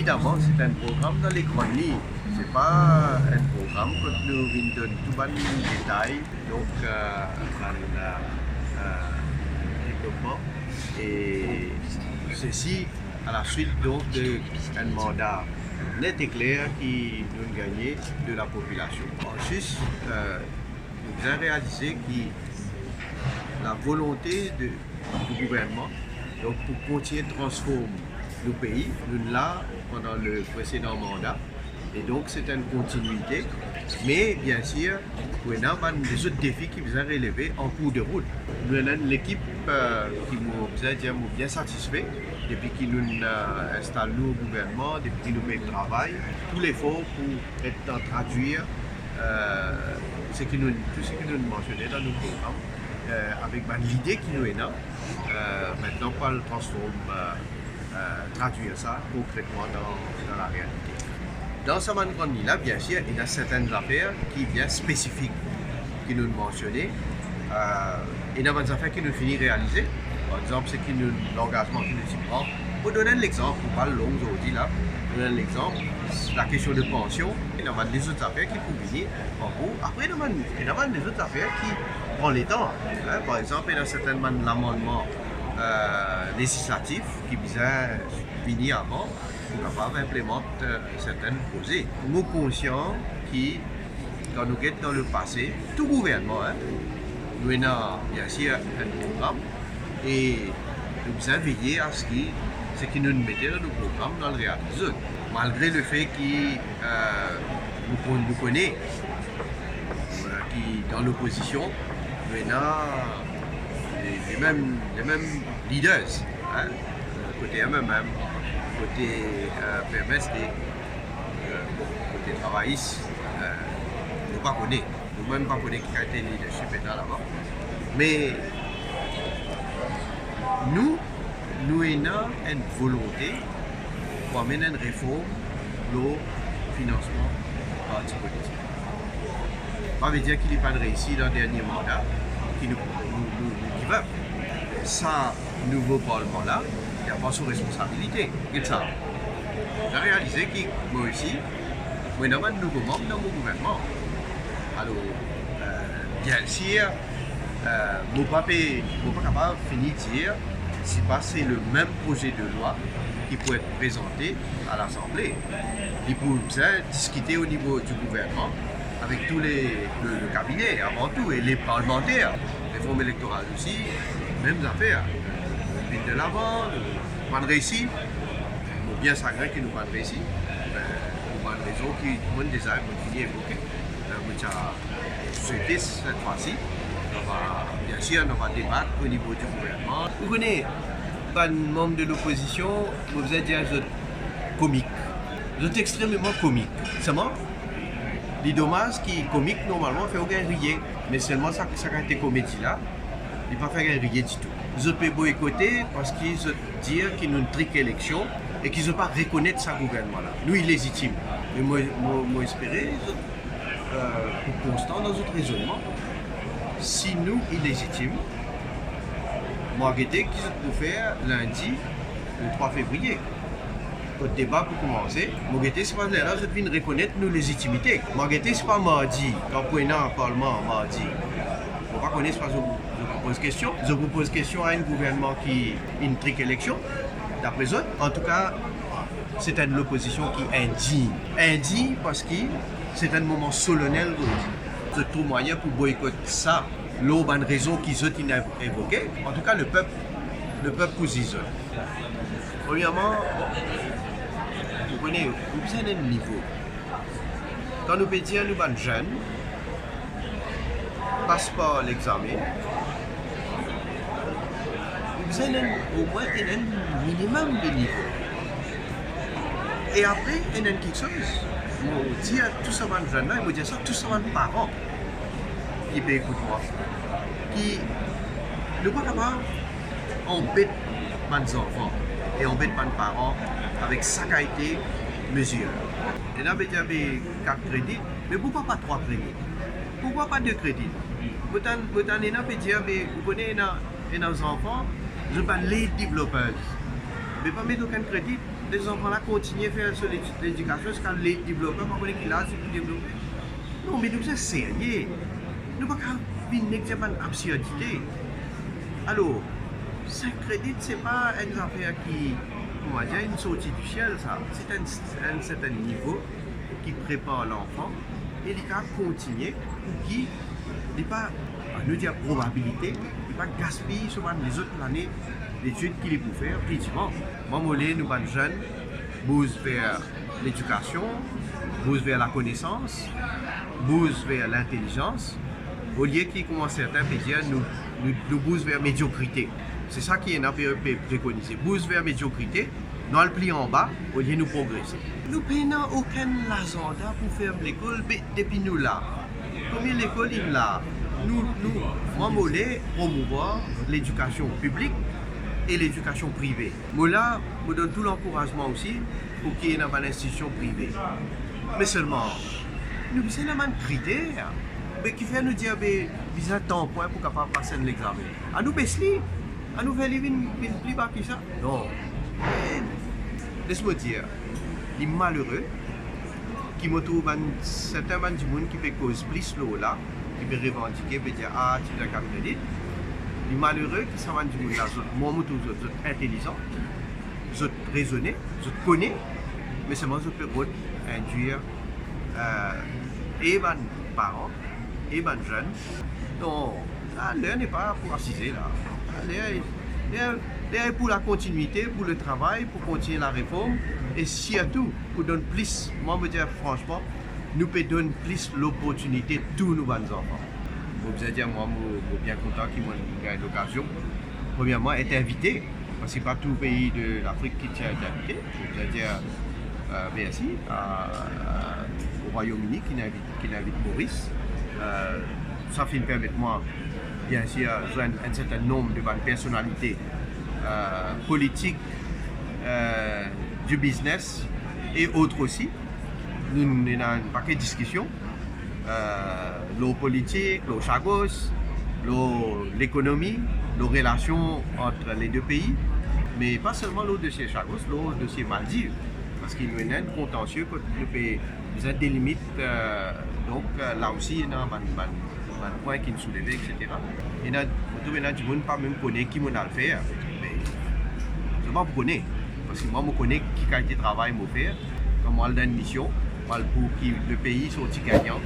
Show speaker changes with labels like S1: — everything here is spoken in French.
S1: évidemment, c'est un programme dans les grandes lignes. Ce n'est pas un programme que nous donne tout les détails, donc développement. Et ceci à la suite donc d'un mandat net et clair qui nous gagné de la population. Ensuite, nous avons réalisé que la volonté du gouvernement donc pour continuer de transformer le pays, nous là pendant le précédent mandat. Et donc c'est une continuité. Mais bien sûr, nous avons des autres défis qui nous ont relevés en cours de route. Nous avons l'équipe qui nous bien satisfait depuis qu'il nous installe au gouvernement, depuis qu'il nous met le travail, tout l'effort pour traduire tout ce que nous mentionnons dans nos programmes avec l'idée qui nous est là. Maintenant, pas le transformer, traduire ça concrètement dans la réalité. Dans ce mandat-là, bien sûr, il y a certaines affaires qui viennent spécifiques, qui nous mentionnent. Il y a des affaires qui nous finissent réaliser. Par exemple, c'est l'engagement qui nous y prend. Pour donner l'exemple, on parle long aujourd'hui là, pour donner l'exemple, la question de pension, il y a des autres affaires qui peuvent venir en cours. Après, il y a des autres affaires qui prennent le temps. Par exemple, il y a certainement l'amendement législatif qui vient venir avant pour capable implémenter certaines posées. Nous sommes conscients que quand nous sommes dans le passé, tout gouvernement, nous avons bien sûr un programme et nous avons veillé à ce que nous mettions dans nos programmes dans le réalisme. Malgré le fait que nous connaissons qui dans l'opposition, nous avons les mêmes leaders, côté MMM, côté PMSD, côté travailliste, nous ne connaissons pas. Nous-mêmes pas connaissons qui a été leadership là-bas. Mais nous avons une volonté pour amener une réforme au financement parti politique. Ça veut dire qu'il n'y a pas de réussite dans le dernier mandat qui nous veut. Ça, nouveau parlement-là, il n'y a pas sous responsabilité. Et ça, j'ai réalisé que moi aussi, nous avons un nouveau membre dans mon gouvernement. Alors, bien sûr, je ne suis pas capable de finir de dire si c'est le même projet de loi qui peut être présenté à l'Assemblée. Il peut discuter au niveau du gouvernement avec tous le cabinet avant tout et les parlementaires, les réformes électorales aussi, mêmes affaires. Ville de l'avant, pas de réussite, bien sacré qui nous pas de réussite. Pour une raison qui nous déjà fini évoquée. Nous avons souhaité cette fois-ci. Bien sûr, on va débattre au niveau du gouvernement. Vous connaissez, pas de membre de l'opposition, vous êtes dire comique. Vous êtes extrêmement comique. Seulement, les dommages qui sont comiques, normalement, fait aucun rire. Mais seulement ça a été comédie là, il ne va pas faire un rire du tout. Ils ont boycotté parce qu'ils ont dit qu'ils ont une trique élection et qu'ils n'ont pas reconnaître ce gouvernement-là. Nous, il est légitime. Mais moi, j'espérais, pour constant dans notre raisonnement, si nous, illégitime, moi, j'ai dit qu'ils ont faire lundi, le 3 février. Le débat pour commencer. Moi, c'est pas là, je viens reconnaître nos légitimités. Moi, c'est pas mardi, quand on est dans le Parlement mardi. On ne va pas connaître ce que je pose question. Je vous pose question à un gouvernement qui a une trique élection. D'après eux, en tout cas, c'est une opposition qui est indigne. Indigne parce que c'est un moment solennel. Je trouve moyen pour boycotter ça. L'autre bonne raison qu'ils ont évoquée. En tout cas, le peuple vous isole. Premièrement, vous connaissez, vous avez un niveau. Quand nous pédions, nous sommes jeunes, passe par l'examen, vous avez au moins un minimum de niveau. Et après, il y a quelque chose. Je dis à tous ces jeunes-là, je dis ça à tous ces parents qui peuvent écouter moi, qui ne sont pas capables d'embêter mes enfants et embêter mes parents avec sa qualité mesure. Il y a 4 crédits, mais pourquoi pas 3 crédits? Pourquoi pas 2 crédits? Vous connaissez nos enfants, je parle les développeurs. Mais pas mettre aucun crédit, les enfants là continuent à faire l'éducation jusqu'à les développeurs, pas connaître qui là, c'est pour développer. Non, mais nous c'est sérieux. Nous ne pouvons pas venir avec une absurdité. Alors, ce crédit, ce n'est pas une affaire qui, comment dire, une sortie du ciel, ça. C'est un certain niveau qui prépare l'enfant et il va continuer pour qu'il n'ait pas, nous dire probabilité, il va gaspiller sur les autres années d'études qu'il est pour faire. Effectivement, moi, nous, les jeunes, bougent vers l'éducation, bougent vers la connaissance, bougent vers l'intelligence, au lieu qu'ils commencent certains à dire nous bougent vers médiocrité. C'est ça qui est préconisé. Bougent vers médiocrité, nous le pli en bas, au lieu de nous progresser. Nous n'avons aucun agenda pour faire l'école depuis nous là. Combien l'école est là? Nous voulons promouvoir l'éducation publique et l'éducation privée. Moi là, je donne tout l'encouragement aussi pour qu'il y ait une institution privée. Mais seulement, nous avons un critère qui fait nous dire que nous avons un temps pour capable passer l'examen. À nous baisser, à nous faire une plus bas que ça. Non. Laisse-moi dire, les malheureux qui me trouvent certains gens qui peuvent causer plus l'eau là, qui peuvent revendiquer, peuvent dire ah tu dois capter crédit. Les malheureux qui sont du monde là, moi je trouve intelligents, je raisonnés, je connais, mais seulement je peux induire et les parents et les jeunes. Donc, l'heure n'est pas pour assister là. L'heure est pour la continuité, pour le travail, pour continuer la réforme et surtout pour donner plus, moi je veux dire franchement, nous pouvons donner plus l'opportunité à tous nos enfants. Je veux dire, moi je suis bien content qu'ils m'aient l'occasion. Premièrement, être invité, parce que ce n'est pas tout le pays de l'Afrique qui tient à être invité. Je veux dire, merci au Royaume-Uni qui invite Maurice. Ça fait permettre moi, bien sûr, joindre un certain nombre de bonnes personnalités politiques, du business et autres aussi. Nous avons un paquet de discussions. L'eau politique, l'eau chagos, l'économie, nos relations entre les deux pays, mais pas seulement l'eau dossier chagos, l'eau dossier Maldives, parce qu'il y a un contentieux que le pays nous a des limites, donc là aussi il y a un point qui nous soulève, etc. Il y a du monde pas même connaît qui m'a le faire, mais seulement vous connaissez, parce que moi je connais qui qualité de travail je fais, comme moi je donne une mission, pour que le pays soit gagnant.